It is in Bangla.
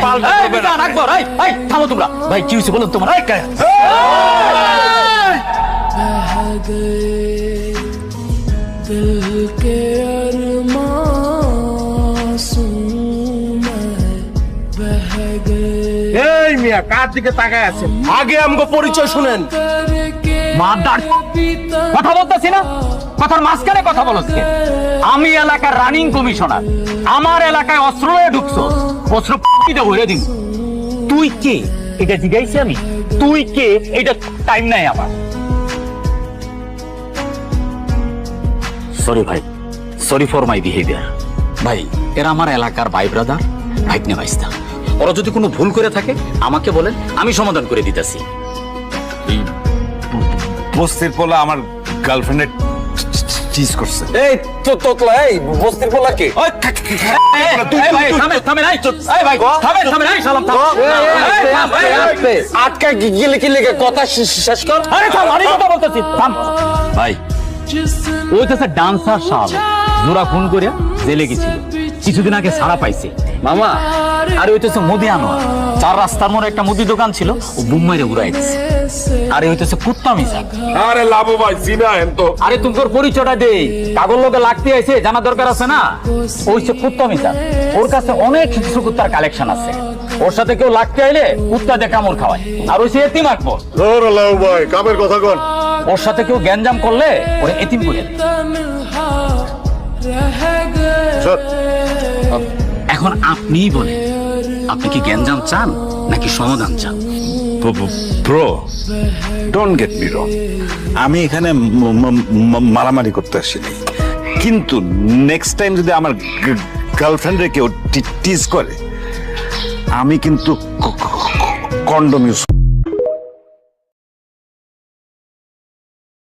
পাল্টা করবে না রাখবো ভাই থামো তোমরা ভাই কি হইছে বলুন তোমার दिल के अरमासूं में बह गए এই মিয়া কার দিকে তাকায় আছেন আগে আমগো পরিচয় শুনেন करके মাদার কথা বলতেছি না কথার মাঝখানে কথা বলছে আমি এলাকার রানিং কমিশনার আমার এলাকায় অস্ত্র লয়ে ঢুকছো অস্ত্র পিতে ভরে দিন তুই কে এটা জিজ্ঞাসি আমি তুই কে এটা টাইম নাই আমার সরি ভাই সরি ফর মাই বিহেভিয়ার ভাই এরা আমার এলাকার ভাই ব্রাদার ভাইকনে ভাইস্তা ওরা যদি কোনো ভুল করে থাকে আমাকে বলেন আমি সমাধান করে দিতেছি বস্তির পোলা আমার গার্লফ্রেন্ডের চিজ করছে। এই তো তোতলা এই বস্তির পোলা কে আটকা গেলে কি লেগে কথা শেষ কর ভাই ওই তো ডান্সার সাল জোড়া খুন করে জেলে গেছিল কিছুদিন আগে ছাড়া পাইছে মামা আর হইতেছে মুদি আনোয়ার চার রাস্তার মোড়ে একটা মুদি দোকান ছিল ও বুম মাইরে উড়াই দিছে আরে হইতেছে কুত্তা মিশা আরে লাভো ভাই চিনা হেন তো আরে তোমার পরিচয়টা দেই কাগজ লোকে লাগতে আইছে জানা দরকার আছে না ওই সে কুত্তা মিশা ওর কাছে অনেক কিছু কুত্তার কালেকশন আছে ওর সাথে কেউ লাগতে আইলে কুত্তা দিয়ে কামড় খাওয়ায় আর ওই সে এতিম আকবর লাভো ভাই কামের কথা কন ওর সাথে কেউ গ্যাঞ্জাম করলে ওরে এতিম করে দেয়। रह गए এখন আপনিই বলেন আপনি কি গ্যাঞ্জাম চান নাকি সমাধান চান ব্রো ডোন্ট গেট মি রং আমি এখানে মারামারি করতে আসিনি কিন্তু নেক্সট টাইম যদি আমার গার্লফ্রেন্ডে কেউ টিজ করে আমি কিন্তু কন্ডম ইউজ